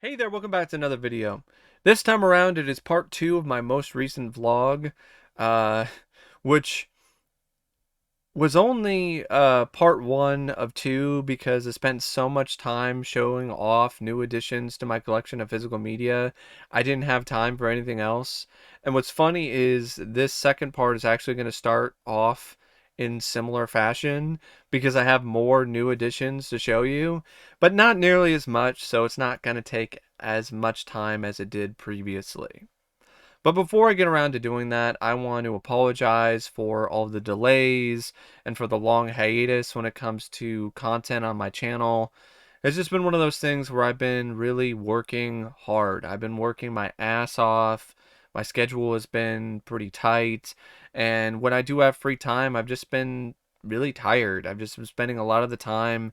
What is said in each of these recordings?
Hey there, welcome back to another video. This time around, it is part 2 of my most recent vlog, uh, which was only part 1 of 2 because I spent so much time showing off new additions to my collection of physical media. I didn't have time for anything else. And what's funny is this second part is actually going to start off in similar fashion because I have more new additions to show you, but not nearly as much, so it's not going to take as much time as it did previously. But before I get around to doing that, I want to apologize for all the delays and for the long hiatus when it comes to content on my channel. It's just been one of those things where I've been really working hard. I've been working my ass off. My schedule has been pretty tight. And when I do have free time, I've just been really tired. I've just been spending a lot of the time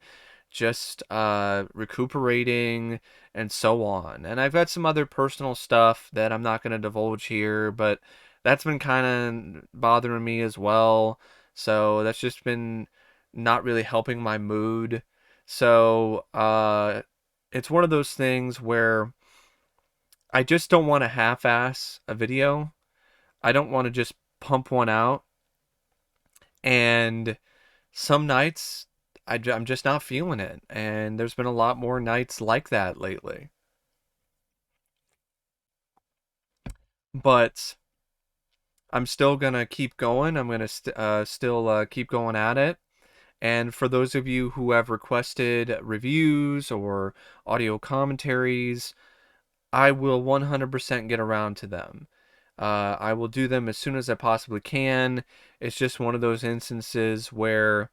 just recuperating and so on. And I've got some other personal stuff that I'm not going to divulge here, but that's been kind of bothering me as well. So that's just been not really helping my mood. So it's one of those things where I just don't want to half-ass a video. I don't want to just pump one out. And some nights I'm just not feeling it. And there's been a lot more nights like that lately. But I'm still gonna keep going. I'm gonna still keep going at it. And for those of you who have requested reviews or audio commentaries, I will 100% get around to them. I will do them as soon as I possibly can. It's just one of those instances where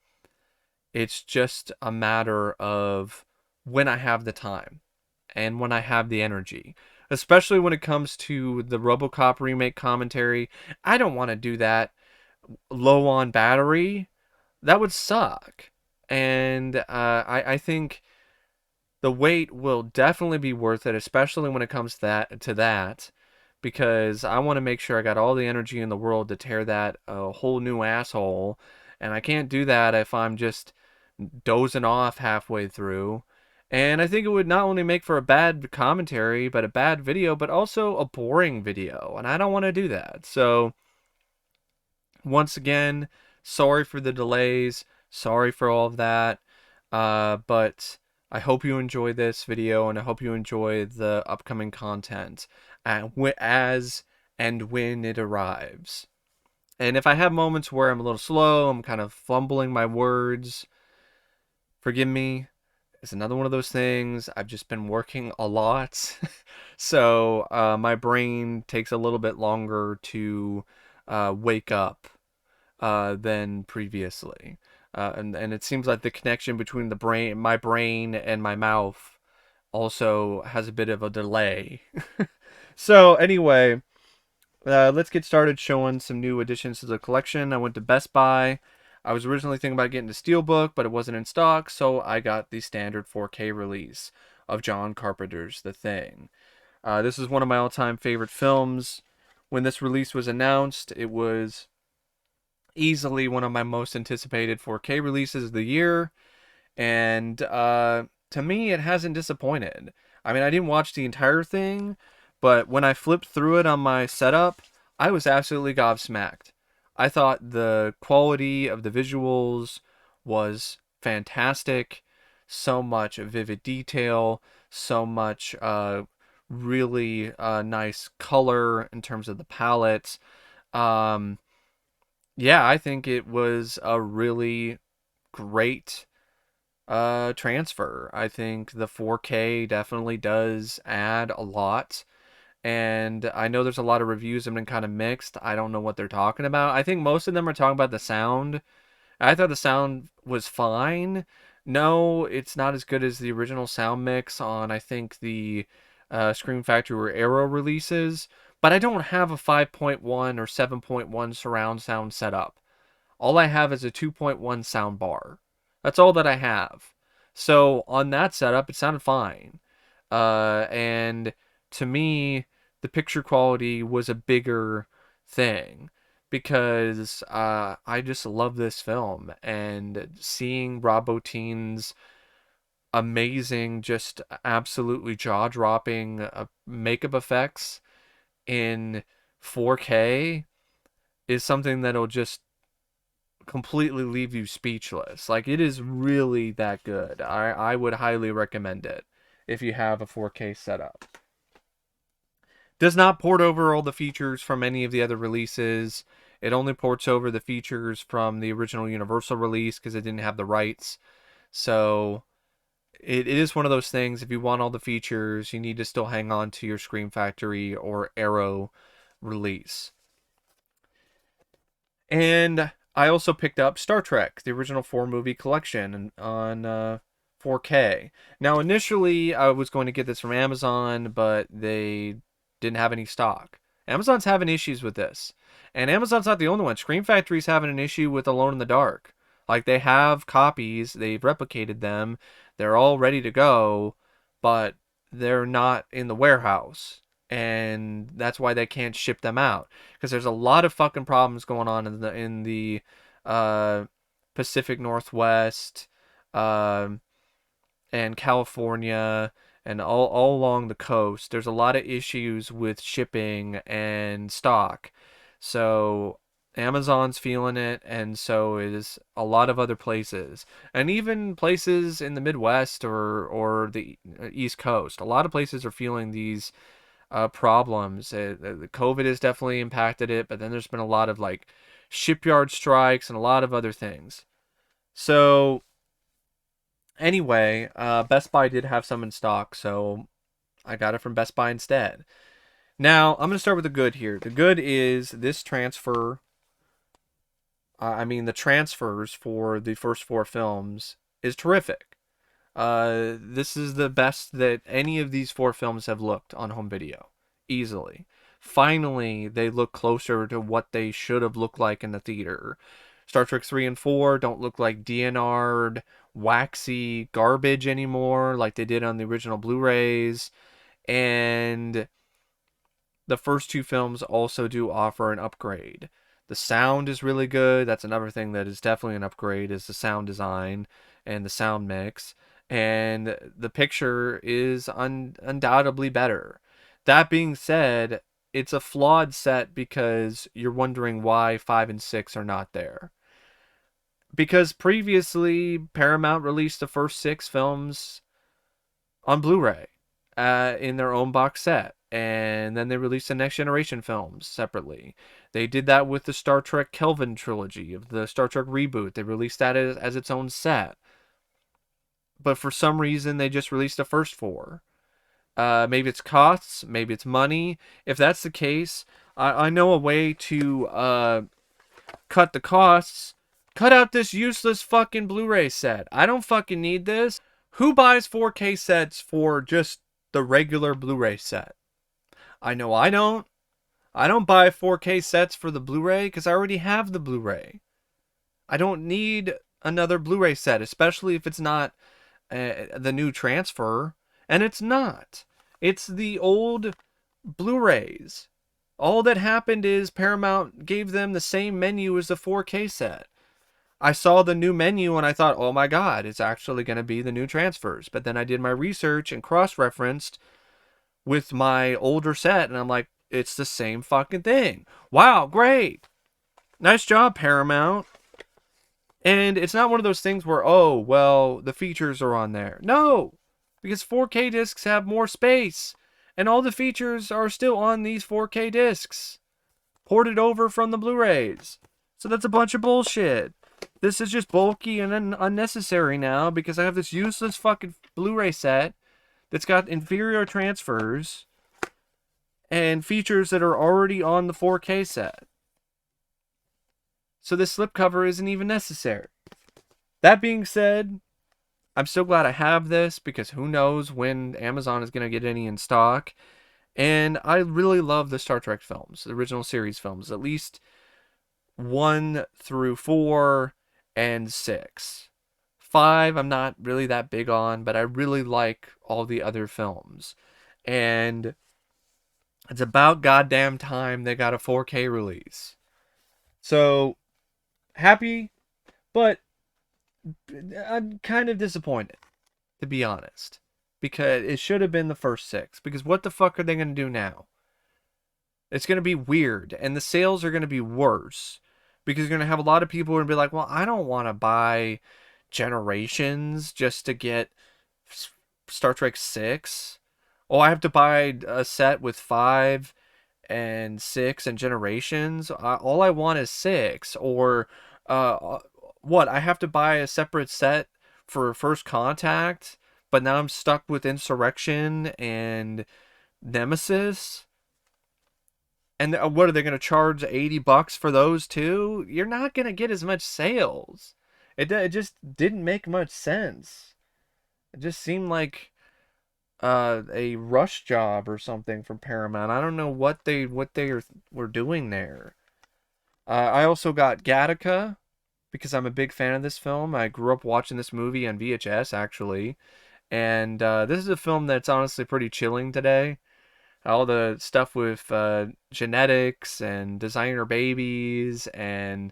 it's just a matter of when I have the time and when I have the energy. Especially when it comes to the RoboCop remake commentary. I don't want to do that low on battery. That would suck. And I think the wait will definitely be worth it, especially when it comes to that, because I want to make sure I got all the energy in the world to tear that a whole new asshole, and I can't do that if I'm just dozing off halfway through. And I think it would not only make for a bad commentary, but a bad video, but also a boring video, and I don't want to do that. So once again, sorry for the delays, sorry for all of that, but I hope you enjoy this video and I hope you enjoy the upcoming content as and when it arrives. And if I have moments where I'm a little slow, I'm kind of fumbling my words, forgive me. It's another one of those things. I've just been working a lot. So my brain takes a little bit longer to wake up than previously. And it seems like the connection between my brain and my mouth also has a bit of a delay. So anyway, let's get started showing some new additions to the collection. I went to Best Buy. I was originally thinking about getting the Steelbook, but it wasn't in stock, so I got the standard 4K release of John Carpenter's The Thing. This is one of my all-time favorite films. When this release was announced, it was easily one of my most anticipated 4K releases of the year, and to me, it hasn't disappointed. I mean, I didn't watch the entire thing, but when I flipped through it on my setup, I was absolutely gobsmacked. I thought the quality of the visuals was fantastic. So much vivid detail, so much really nice color in terms of the palette. Um, yeah, I think it was a really great transfer. I think the 4K definitely does add a lot. And I know there's a lot of reviews that have been kind of mixed. I don't know what they're talking about. I think most of them are talking about the sound. I thought the sound was fine. No, it's not as good as the original sound mix on, I think, the Scream Factory or Arrow releases. But I don't have a 5.1 or 7.1 surround sound setup. All I have is a 2.1 sound bar. That's all that I have. So on that setup, it sounded fine. And to me, the picture quality was a bigger thing because I just love this film, and seeing Rob Bottin's amazing, just absolutely jaw-dropping makeup effects in 4K is something that'll just completely leave you speechless. Like, it is really that good. I would highly recommend it if you have a 4K setup. Does not port over all the features from any of the other releases. It only ports over the features from the original Universal release because it didn't have the rights. So it is one of those things, if you want all the features, you need to still hang on to your Scream Factory or Arrow release. And I also picked up Star Trek, the original 4-movie collection on 4K. Now, initially, I was going to get this from Amazon, but they didn't have any stock. Amazon's having issues with this. And Amazon's not the only one. Scream Factory's having an issue with Alone in the Dark. Like, they have copies, they've replicated them, they're all ready to go, but they're not in the warehouse. And that's why they can't ship them out, because there's a lot of fucking problems going on in the uh, Pacific Northwest, um, and California, and all along the coast. There's a lot of issues with shipping and stock. So Amazon's feeling it, and so is a lot of other places. And even places in the Midwest or the East Coast. A lot of places are feeling these problems. The COVID has definitely impacted it, but then there's been a lot of like shipyard strikes and a lot of other things. So anyway, Best Buy did have some in stock, so I got it from Best Buy instead. Now I'm gonna start with the good here. The good is this transfer. I mean, the transfers for the first 4 films is terrific. This is the best that any of these 4 films have looked on home video, easily. Finally, they look closer to what they should have looked like in the theater. Star Trek 3 and 4 don't look like DNR'd, waxy garbage anymore like they did on the original Blu-rays. And the first 2 films also do offer an upgrade. The sound is really good. That's another thing that is definitely an upgrade, is the sound design and the sound mix. And the picture is undoubtedly better. That being said, it's a flawed set because you're wondering why 5 and 6 are not there. Because previously, Paramount released the first 6 films on Blu-ray in their own box set. And then they released the Next Generation films separately. They did that with the Star Trek Kelvin trilogy of the Star Trek reboot. They released that as its own set. But for some reason, they just released the first 4. Maybe it's costs, maybe it's money. If that's the case, I know a way to cut the costs. Cut out this useless fucking Blu-ray set. I don't fucking need this. Who buys 4K sets for just the regular Blu-ray set? I know I don't. I don't buy 4K sets for the Blu-ray because I already have the Blu-ray. I don't need another Blu-ray set, especially if it's not the new transfer. And it's not. It's the old Blu-rays. All that happened is Paramount gave them the same menu as the 4K set. I saw the new menu and I thought, oh my god, it's actually going to be the new transfers. But then I did my research and cross-referenced with my older set, and I'm like, it's the same fucking thing. Wow, great. Nice job, Paramount. And it's not one of those things where, oh, well, the features are on there. No, because 4K discs have more space, and all the features are still on these 4K discs, ported over from the Blu-rays. So that's a bunch of bullshit. This is just bulky and unnecessary now because I have this useless fucking Blu-ray set that's got inferior transfers and features that are already on the 4K set. So this slipcover isn't even necessary. That being said, I'm still glad I have this because who knows when Amazon is going to get any in stock. And I really love the Star Trek films, the original series films, at least 1 through 4 and 6. 5, I'm not really that big on, but I really like all the other films. And it's about goddamn time they got a 4K release. So, happy, but I'm kind of disappointed. to be honest. Because it should have been the first six. Because what the fuck are they going to do now? It's going to be weird. And the sales are going to be worse. Because you're going to have a lot of people who are going to be like, well, I don't want to buy Generations just to get Star Trek 6. Oh, I have to buy a set with 5 and 6 and Generations. All I want is 6. Or, what? I have to buy a separate set for First Contact, but now I'm stuck with Insurrection and Nemesis. And what are they going to charge $80 for those two? You're not going to get as much sales. It just didn't make much sense. It just seemed like a rush job or something from Paramount. I don't know were doing there. I also got Gattaca because I'm a big fan of this film. I grew up watching this movie on VHS actually, and this is a film that's honestly pretty chilling today. All the stuff with genetics and designer babies and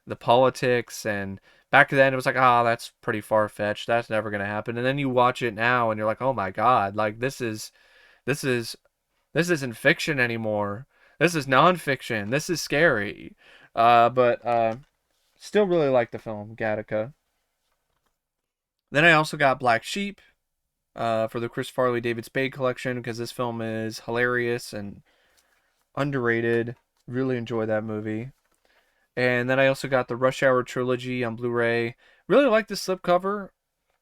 the politics, and back then it was like, oh, that's pretty far-fetched, that's never gonna happen. And then you watch it now and you're like, oh my god, like this is this isn't fiction anymore, this is nonfiction, this is scary. But still really like the film Gattaca. Then I also got Black Sheep for the Chris Farley David Spade collection because this film is hilarious and underrated. Really enjoy that movie. And then I also got the Rush Hour trilogy on Blu-ray. Really like the slipcover.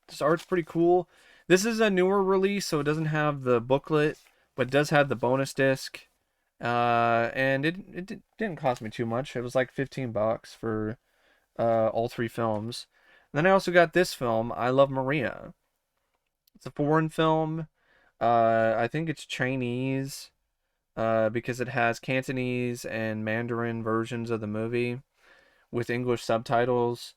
This art's pretty cool. This is a newer release, so it doesn't have the booklet, but it does have the bonus disc. And it didn't cost me too much. It was like $15 for all three films. And then I also got this film, I Love Maria. It's a foreign film. I think it's Chinese because it has Cantonese and Mandarin versions of the movie with English subtitles.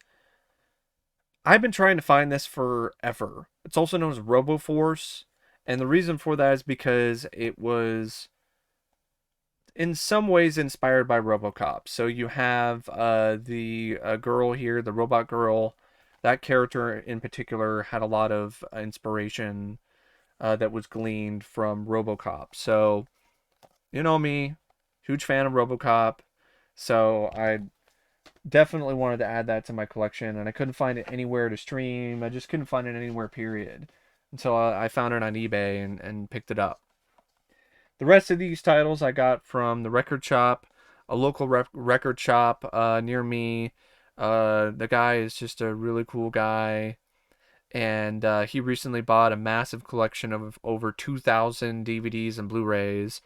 I've been trying to find this forever. It's also known as RoboForce, and the reason for that is because it was in some ways inspired by RoboCop. So you have the girl here, the robot girl. That character in particular had a lot of inspiration that was gleaned from RoboCop. So, you know me, huge fan of RoboCop. So I definitely wanted to add that to my collection, and I couldn't find it anywhere to stream. I just couldn't find it anywhere, period. Until I found it on eBay and picked it up. The rest of these titles I got from the record shop, a local record shop near me. The guy is just a really cool guy, and he recently bought a massive collection of over 2,000 DVDs and Blu-rays,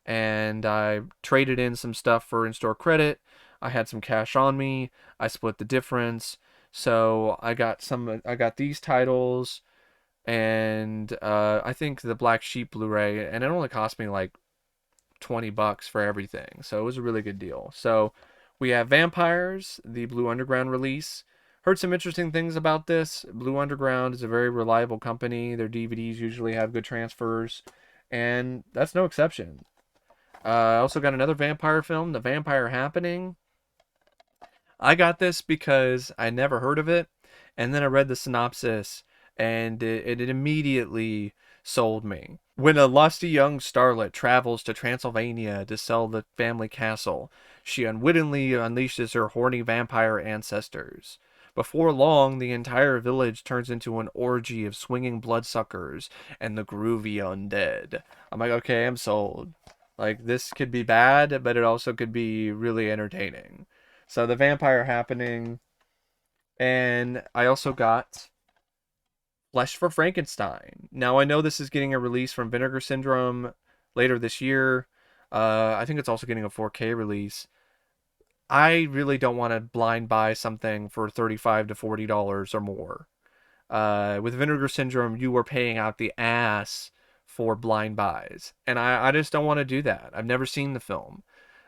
and I traded in some stuff for in-store credit. I had some cash on me. I split the difference, so I got these titles, and I think the Black Sheep Blu-ray, and it only cost me like $20 for everything, so it was a really good deal. So we have Vampires, the Blue Underground release. Heard some interesting things about this. Blue Underground is a very reliable company. Their DVDs usually have good transfers, and that's no exception. I also got another vampire film, The Vampire Happening. I got this because I never heard of it, and then I read the synopsis, and it immediately sold me. When a lusty young starlet travels to Transylvania to sell the family castle, she unwittingly unleashes her horny vampire ancestors. Before long, the entire village turns into an orgy of swinging bloodsuckers and the groovy undead. I'm like, okay, I'm sold. Like, this could be bad, but it also could be really entertaining. So, The Vampire Happening. And I also got Flesh for Frankenstein. Now, I know this is getting a release from Vinegar Syndrome later this year. I think it's also getting a 4K release. I really don't want to blind buy something for $35 to $40 or more. With Vinegar Syndrome, you were paying out the ass for blind buys. And I just don't want to do that. I've never seen the film.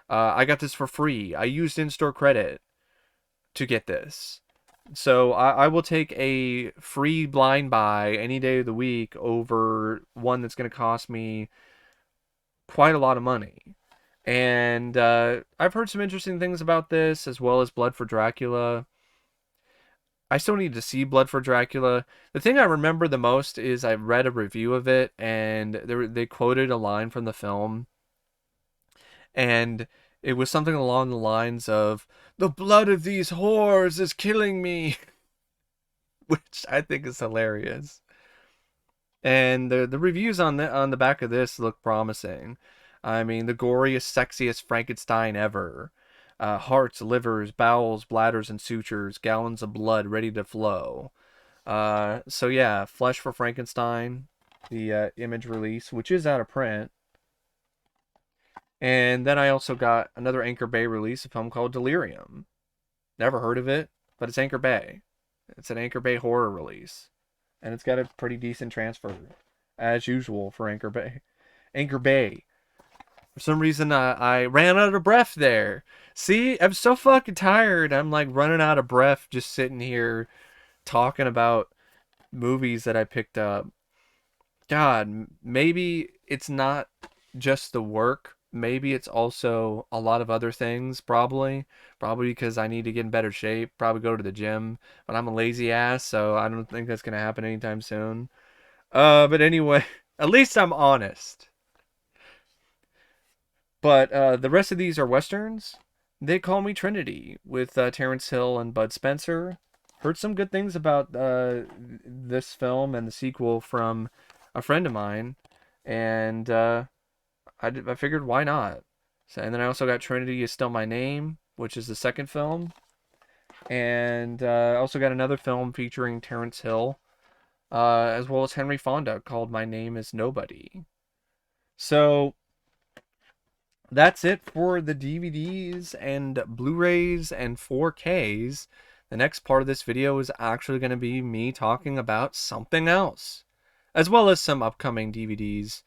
I got this for free. I used in-store credit to get this. So I will take a free blind buy any day of the week over one that's going to cost me quite a lot of money. And I've heard some interesting things about this, as well as Blood for Dracula. I still need to see Blood for Dracula. The thing I remember the most is I read a review of it, and they quoted a line from the film, and it was something along the lines of, "The blood of these whores is killing me," which I think is hilarious. And the reviews on the back of this look promising. I mean, the goriest, sexiest Frankenstein ever. Hearts, livers, bowels, bladders, and sutures, gallons of blood ready to flow. So yeah, Flesh for Frankenstein, the image release, which is out of print. And then I also got another Anchor Bay release, a film called Delirium. Never heard of it, but it's Anchor Bay. It's an Anchor Bay horror release, and it's got a pretty decent transfer, as usual for Anchor Bay. Anchor Bay. For some reason, I ran out of breath there. See, I'm so fucking tired. I'm like running out of breath just sitting here talking about movies that I picked up. God, maybe it's not just the work. Maybe it's also a lot of other things, probably. Probably because I need to get in better shape, probably go to the gym. But I'm a lazy ass, so I don't think that's going to happen anytime soon. But anyway, at least I'm honest. But the rest of these are westerns. They Call Me Trinity with Terrence Hill and Bud Spencer. Heard some good things about this film and the sequel from a friend of mine, and I figured why not. So, and then I also got Trinity Is Still My Name, which is the second film, and I also got another film featuring Terrence Hill, as well as Henry Fonda called My Name Is Nobody. So that's it for the DVDs and Blu-rays and 4Ks. The next part of this video is actually going to be me talking about something else, as well as some upcoming DVDs.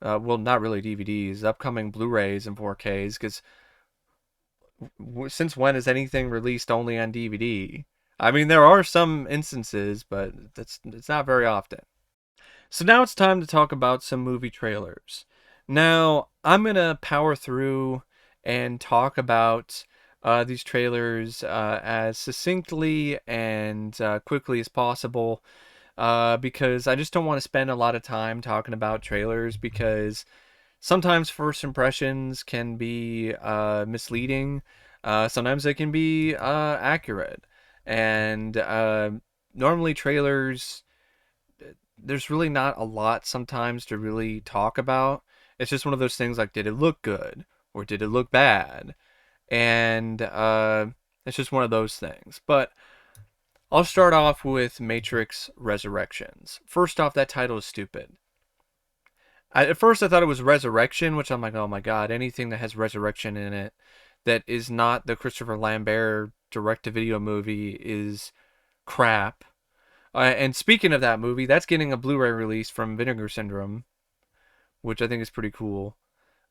Well, not really DVDs, upcoming Blu-rays and 4Ks, because since when is anything released only on DVD? I mean, there are some instances, but it's not very often. So now it's time to talk about some movie trailers. Now, I'm going to power through and talk about these trailers as succinctly and quickly as possible because I just don't want to spend a lot of time talking about trailers because sometimes first impressions can be misleading. Sometimes they can be accurate. And normally trailers there's really not a lot sometimes to really talk about. It's just one of those things like, did it look good or did it look bad? And it's just one of those things. But I'll start off with Matrix Resurrections. First off, that title is stupid. At first, I thought it was Resurrection, which I'm like, oh my god, anything that has resurrection in it that is not the Christopher Lambert direct-to-video movie is crap. And speaking of that movie, that's getting a Blu-ray release from Vinegar Syndrome, which I think is pretty cool.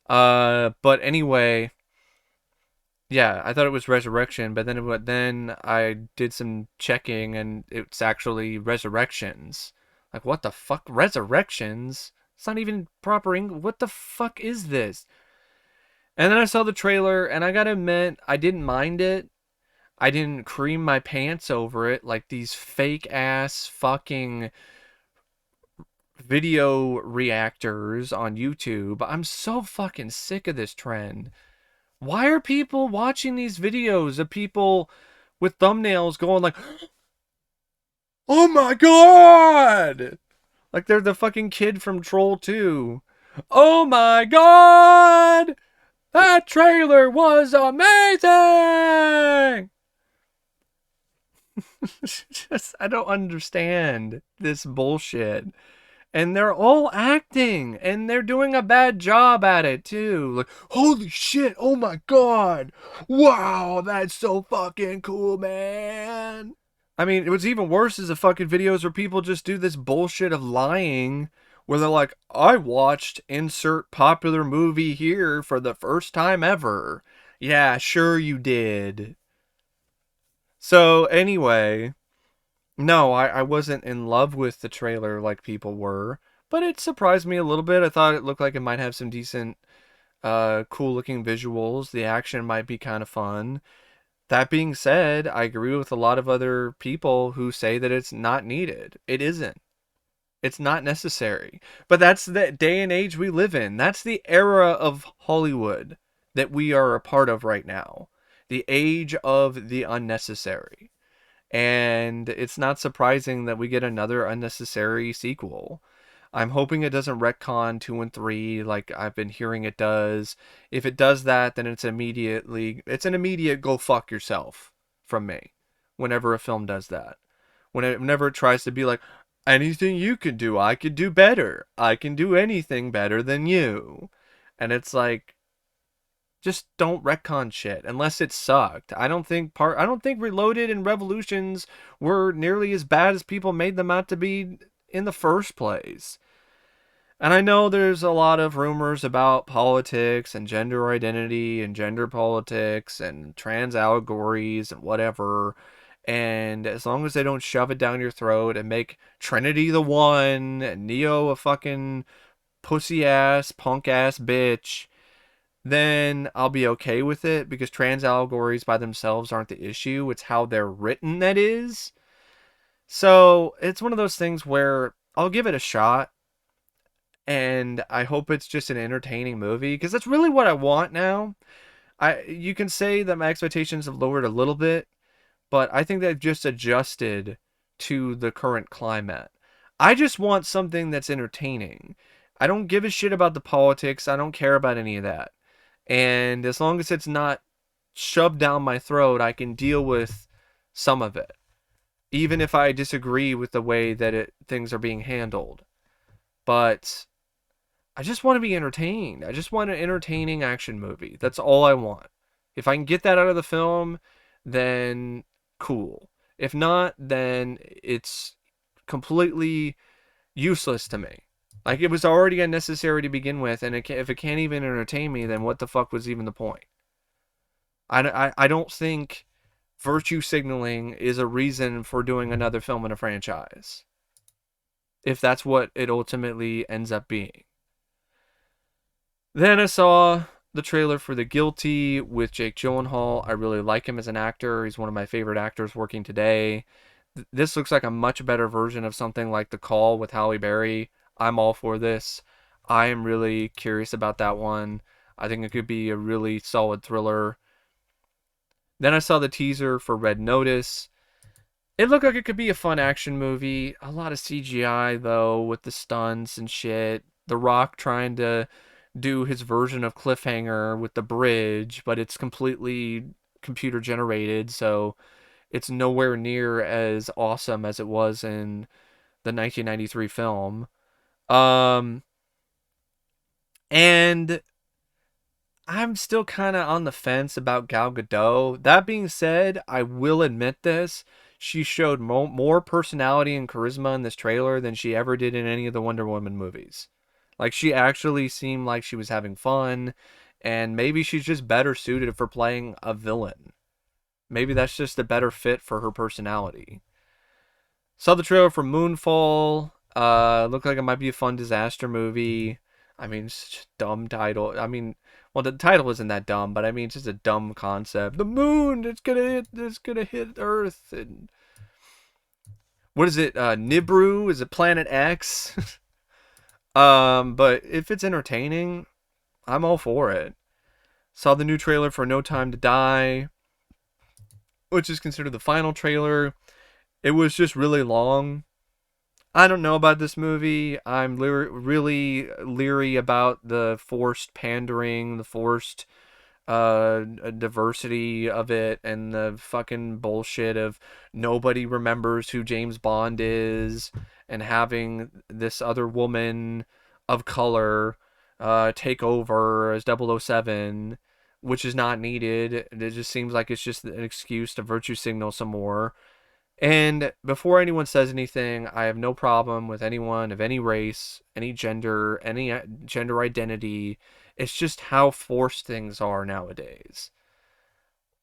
But anyway, yeah, I thought it was Resurrection, but then I did some checking, and it's actually Resurrections. Like, what the fuck, Resurrections? It's not even proper English. What the fuck is this? And then I saw the trailer, and I gotta admit, I didn't mind it. I didn't cream my pants over it like these fake ass fucking video reactors on YouTube. I'm so fucking sick of this trend. Why are people watching these videos of people with thumbnails going like, "Oh my god!" Like they're the fucking kid from Troll 2. "Oh my god! That trailer was amazing!" Just, I don't understand this bullshit. And they're all acting, and they're doing a bad job at it too. Like, holy shit, oh my god, wow, that's so fucking cool, man. I mean, what's even worse is the fucking videos where people just do this bullshit of lying, where they're like, I watched insert popular movie here for the first time ever. Yeah, sure you did. So, anyway, no, I wasn't in love with the trailer like people were, but it surprised me a little bit. I thought it looked like it might have some decent, cool looking visuals. The action might be kind of fun. That being said, I agree with a lot of other people who say that it's not needed. It isn't. It's not necessary. But that's the day and age we live in. That's the era of Hollywood that we are a part of right now. The age of the unnecessary. And it's not surprising that we get another unnecessary sequel. I'm hoping it doesn't retcon 2 and 3 like I've been hearing it does. If it does that, then it's an immediate go fuck yourself from me whenever a film does that. Whenever it tries to be like, anything you can do, I could do better. I can do anything better than you. And it's like, just don't retcon shit unless it sucked. I don't think Reloaded and Revolutions were nearly as bad as people made them out to be in the first place. And I know there's a lot of rumors about politics and gender identity and gender politics and trans allegories and whatever. And as long as they don't shove it down your throat and make Trinity the one and Neo a fucking pussy ass, punk ass bitch, then I'll be okay with it because trans allegories by themselves aren't the issue. It's how they're written that is. So it's one of those things where I'll give it a shot and I hope it's just an entertaining movie because that's really what I want now. You can say that my expectations have lowered a little bit, but I think they've just adjusted to the current climate. I just want something that's entertaining. I don't give a shit about the politics. I don't care about any of that. And as long as it's not shoved down my throat, I can deal with some of it, even if I disagree with the way that things are being handled. But I just want to be entertained. I just want an entertaining action movie. That's all I want. If I can get that out of the film, then cool. If not, then it's completely useless to me. Like, it was already unnecessary to begin with, and if it can't even entertain me, then what the fuck was even the point? I don't think virtue signaling is a reason for doing another film in a franchise, if that's what it ultimately ends up being. Then I saw the trailer for The Guilty with Jake Gyllenhaal. I really like him as an actor. He's one of my favorite actors working today. This looks like a much better version of something like The Call with Halle Berry. I'm all for this. I am really curious about that one. I think it could be a really solid thriller. Then I saw the teaser for Red Notice. It looked like it could be a fun action movie. A lot of CGI, though, with the stunts and shit. The Rock trying to do his version of Cliffhanger with the bridge, but it's completely computer generated, so it's nowhere near as awesome as it was in the 1993 film. Um, and I'm still kind of on the fence about Gal Gadot. That being said, I will admit this. She showed more personality and charisma in this trailer than she ever did in any of the Wonder Woman movies. Like, she actually seemed like she was having fun, and maybe she's just better suited for playing a villain. Maybe that's just a better fit for her personality. Saw the trailer for Moonfall. Looked like it might be a fun disaster movie. I mean, it's such a dumb title. I mean, well, the title isn't that dumb, but I mean, it's just a dumb concept. The moon, it's gonna hit Earth, and what is it? Nibiru? Is it Planet X? But if it's entertaining, I'm all for it. Saw the new trailer for No Time to Die, which is considered the final trailer. It was just really long. I don't know about this movie. I'm really leery about the forced pandering, the forced diversity of it, and the fucking bullshit of nobody remembers who James Bond is, and having this other woman of color take over as 007, which is not needed. It just seems like it's just an excuse to virtue signal some more. And before anyone says anything, I have no problem with anyone of any race, any gender identity. It's just how forced things are nowadays.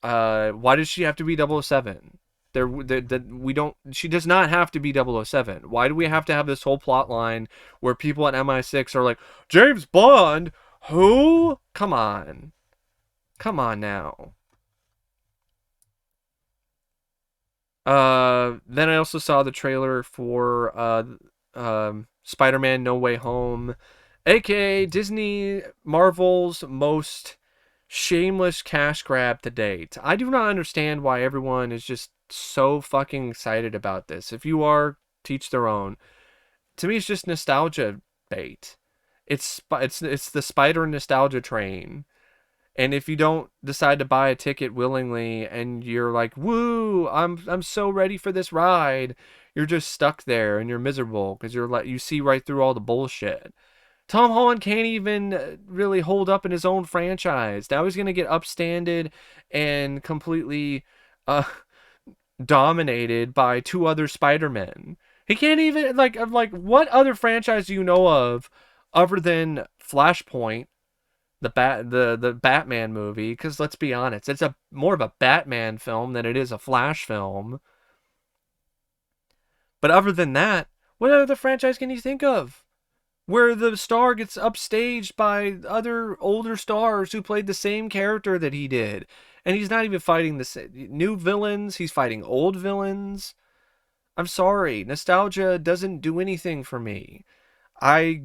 Why does she have to be 007? We don't. She does not have to be 007. Why do we have to have this whole plot line where people at MI6 are like, James Bond? Who? Come on. Come on now. Then I also saw the trailer for Spider-Man No Way Home, aka Disney Marvel's most shameless cash grab to date. I do not understand why everyone is just so fucking excited about this. If you are, teach their own. To me, it's just nostalgia bait. It's the spider nostalgia train. And if you don't decide to buy a ticket willingly and you're like, "Woo, I'm so ready for this ride." You're just stuck there and you're miserable because you're like you see right through all the bullshit. Tom Holland can't even really hold up in his own franchise. Now he's going to get upstanded and completely uh dominated by two other Spider-Men. He can't even like I'm like what other franchise do you know of other than Flashpoint, the Batman movie? Because let's be honest, it's a more of a Batman film than it is a Flash film. But other than that, what other franchise can you think of where the star gets upstaged by other older stars who played the same character that he did? And he's not even fighting the new villains, he's fighting old villains. I'm sorry, nostalgia doesn't do anything for me. I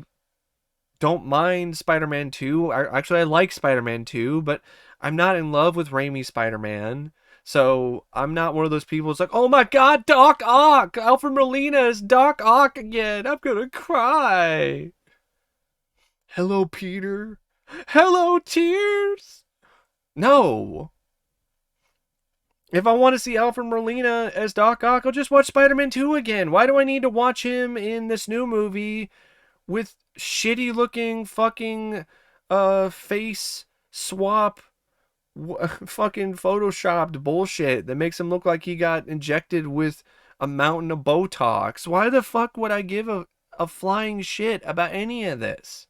don't mind Spider-Man 2. I like Spider-Man 2, but I'm not in love with Raimi's Spider-Man. So I'm not one of those people who's like, oh my god, Doc Ock! Alfred Molina is Doc Ock again. I'm gonna cry. Hello, Peter. Hello, tears. No. If I want to see Alfred Molina as Doc Ock, I'll just watch Spider-Man 2 again. Why do I need to watch him in this new movie with shitty looking fucking face swap fucking photoshopped bullshit that makes him look like he got injected with a mountain of Botox? Why the fuck would I give a flying shit about any of this?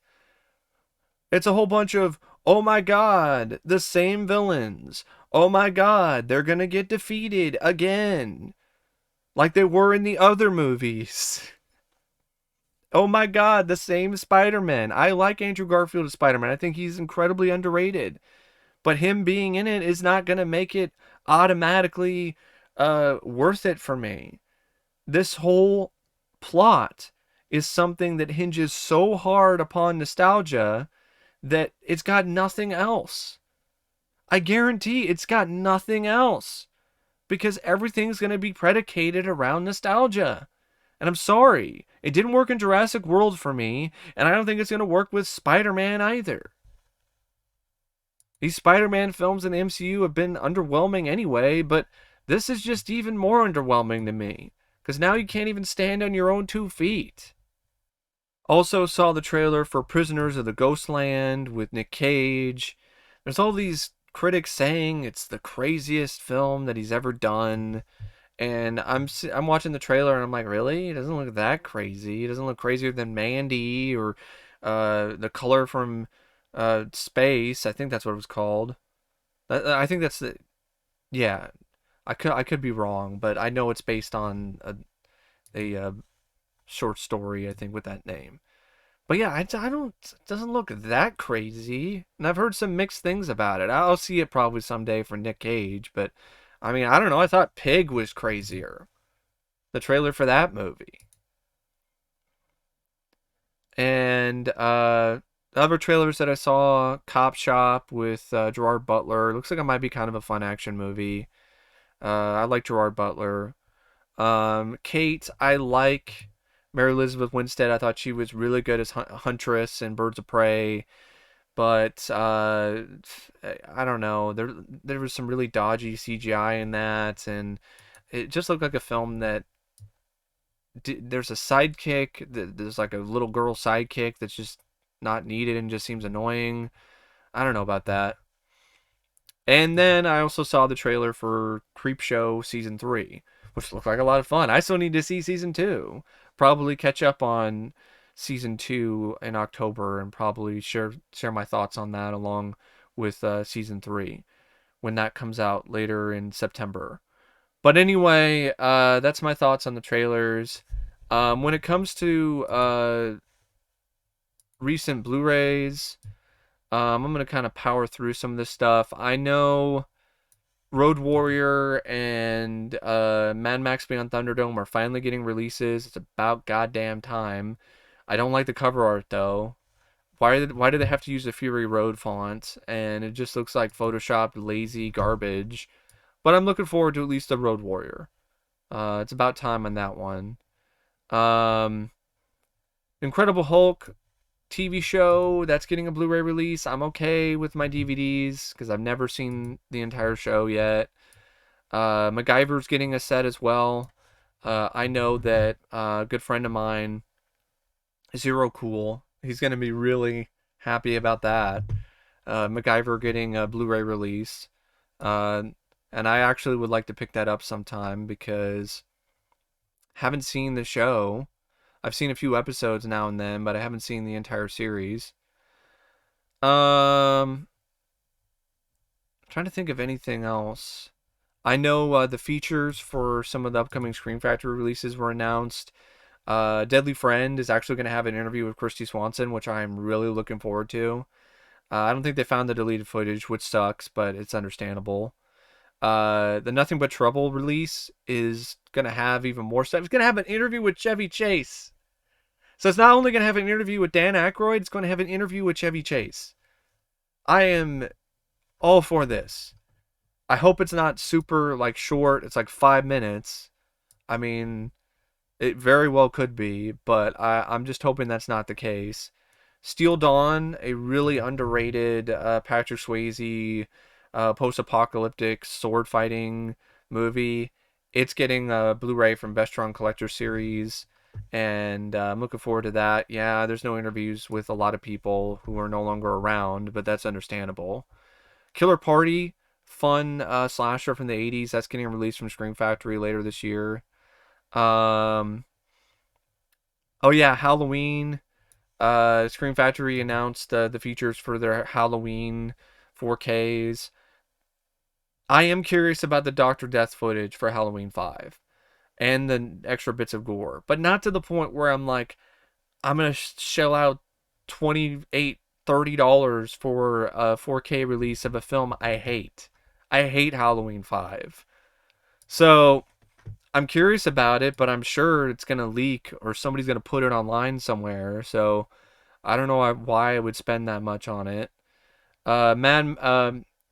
It's a whole bunch of, oh my god, the same villains. Oh my god, they're gonna get defeated again. Like they were in the other movies. Oh my god, the same Spider-Man. I like Andrew Garfield as Spider-Man. I think he's incredibly underrated. But him being in it is not going to make it automatically worth it for me. This whole plot is something that hinges so hard upon nostalgia that it's got nothing else. I guarantee it's got nothing else because everything's going to be predicated around nostalgia. And I'm sorry, it didn't work in Jurassic World for me, and I don't think it's going to work with Spider-Man either. These Spider-Man films in the MCU have been underwhelming anyway, but this is just even more underwhelming to me. Because now you can't even stand on your own 2 feet. Also saw the trailer for Prisoners of the Ghostland with Nick Cage. There's all these critics saying it's the craziest film that he's ever done. And I'm watching the trailer and I'm like, really? It doesn't look that crazy. It doesn't look crazier than Mandy or The Color from Space. I think that's what it was called. I think that's the yeah. I could be wrong, but I know it's based on a short story I think with that name. But yeah, I don't. It doesn't look that crazy, and I've heard some mixed things about it. I'll see it probably someday for Nick Cage, but I mean, I don't know. I thought Pig was crazier. The trailer for that movie. And other trailers that I saw, Cop Shop with Gerard Butler. Looks like it might be kind of a fun action movie. I like Gerard Butler. Kate, I like Mary Elizabeth Winstead. I thought she was really good as Huntress and Birds of Prey. But I don't know. There was some really dodgy CGI in that, and it just looked like a film that there's a sidekick. There's like a little girl sidekick that's just not needed and just seems annoying. I don't know about that. And then I also saw the trailer for Creepshow season 3, which looked like a lot of fun. I still need to see season 2. Probably catch up on season 2 in October and probably share my thoughts on that along with season 3 when that comes out later in September. But anyway, that's my thoughts on the trailers. When it comes to recent Blu-rays, I'm gonna kind of power through some of this stuff. I know Road Warrior and Mad Max Beyond Thunderdome are finally getting releases. It's about goddamn time. I don't like the cover art though. Why do they have to use the Fury Road font? And it just looks like photoshopped, lazy garbage. But I'm looking forward to at least the Road Warrior. It's about time on that one. Um, Incredible Hulk TV show that's getting a Blu-ray release. I'm okay with my DVDs because I've never seen the entire show yet. MacGyver's getting a set as well. I know that a good friend of mine, Zero Cool, he's going to be really happy about that. MacGyver getting a Blu-ray release. Uh, and I actually would like to pick that up sometime because haven't seen the show. I've seen a few episodes now and then, but I haven't seen the entire series. Trying to think of anything else. I know the features for some of the upcoming Scream Factory releases were announced. Deadly Friend is actually going to have an interview with Christy Swanson, which I'm really looking forward to. I don't think they found the deleted footage, which sucks, but it's understandable. The Nothing But Trouble release is going to have even more stuff. It's going to have an interview with Chevy Chase. So it's not only going to have an interview with Dan Aykroyd, it's going to have an interview with Chevy Chase. I am all for this. I hope it's not super like short. It's like 5 minutes. I mean, it very well could be, but I'm just hoping that's not the case. Steel Dawn, a really underrated Patrick Swayze post-apocalyptic sword fighting movie. It's getting a Blu-ray from Bestron Collector Series, and I'm looking forward to that. Yeah, there's no interviews with a lot of people who are no longer around, but that's understandable. Killer Party, fun slasher from the 80s. That's getting released from Scream Factory later this year. Um, oh yeah, Halloween. Scream Factory announced the features for their Halloween 4Ks. I am curious about the Doctor Death footage for Halloween 5 and the extra bits of gore, but not to the point where I'm like, I'm gonna shell out 28 $30 for a 4K release of a film I hate. I hate Halloween 5. So I'm curious about it, but I'm sure it's gonna leak or somebody's gonna put it online somewhere. So I don't know why I would spend that much on it.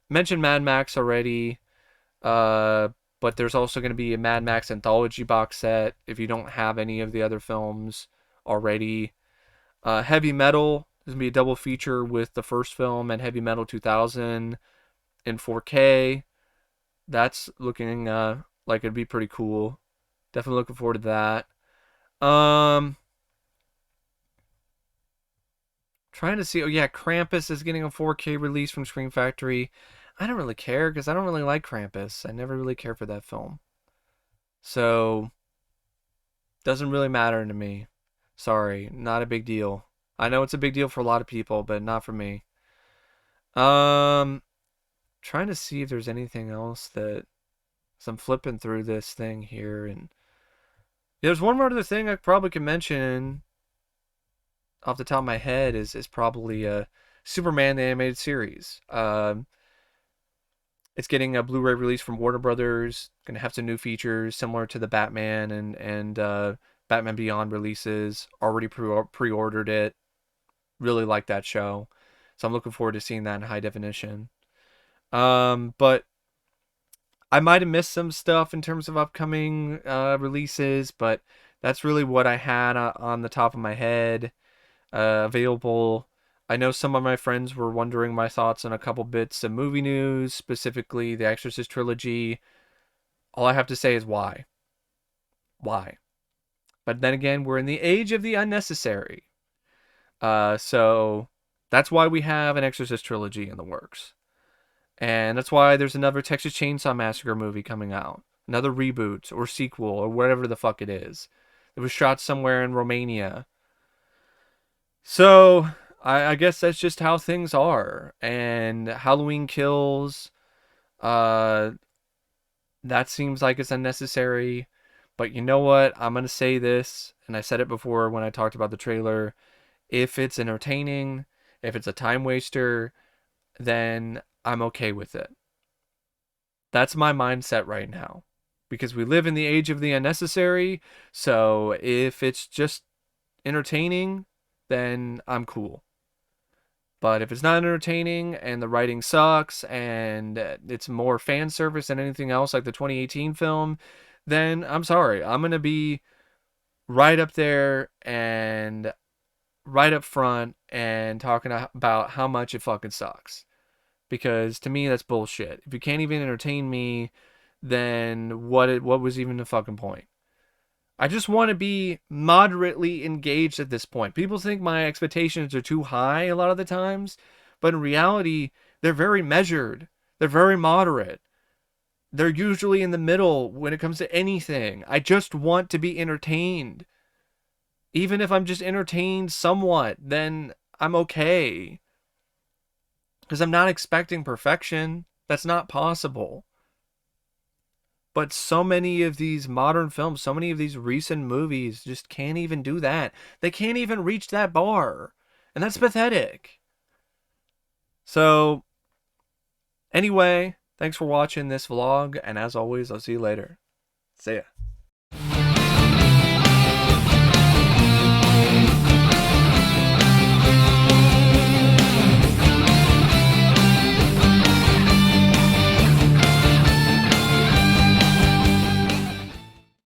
Mentioned Mad Max already. Uh, but there's also going to be a Mad Max anthology box set if you don't have any of the other films already. Heavy Metal is going to be a double feature with the first film and Heavy Metal 2000 in 4K. That's looking like it'd be pretty cool. Definitely looking forward to that. Trying to see. Oh yeah, Krampus is getting a 4K release from Scream Factory. I don't really care because I don't really like Krampus. I never really cared for that film. So, doesn't really matter to me. Sorry, not a big deal. I know it's a big deal for a lot of people, but not for me. Um, Trying to see if there's anything else that as I'm flipping through this thing here, and there's one more other thing I probably can mention off the top of my head is probably Superman the animated series. It's getting a Blu-ray release from Warner Brothers. Going to have some new features similar to the Batman and Batman Beyond releases. Already pre-ordered it. Really like that show, so I'm looking forward to seeing that in high definition. But I might have missed some stuff in terms of upcoming releases, but that's really what I had on the top of my head available. I know some of my friends were wondering my thoughts on a couple bits of movie news, specifically the Exorcist trilogy. All I have to say is why. Why? But then again, we're in the age of the unnecessary. So that's why we have an Exorcist trilogy in the works. And that's why there's another Texas Chainsaw Massacre movie coming out. Another reboot or sequel or whatever the fuck it is. It was shot somewhere in Romania. So I guess that's just how things are. And Halloween Kills, uh, that seems like it's unnecessary. But you know what? I'm going to say this, and I said it before when I talked about the trailer. If it's entertaining, if it's a time waster, then I'm okay with it. That's my mindset right now. Because we live in the age of the unnecessary, so if it's just entertaining, then I'm cool. But if it's not entertaining and the writing sucks and it's more fan service than anything else, like the 2018 film, then I'm sorry. I'm going to be right up there and right up front and talking about how much it fucking sucks. Because to me, that's bullshit. If you can't even entertain me, then what was even the fucking point? I just want to be moderately engaged at this point. People think my expectations are too high a lot of the times, but in reality, they're very measured. They're very moderate. They're usually in the middle when it comes to anything. I just want to be entertained. Even if I'm just entertained somewhat, then I'm okay. Because I'm not expecting perfection. That's not possible. But so many of these modern films, so many of these recent movies just can't even do that. They can't even reach that bar. And that's pathetic. So, anyway, thanks for watching this vlog. And as always, I'll see you later. See ya.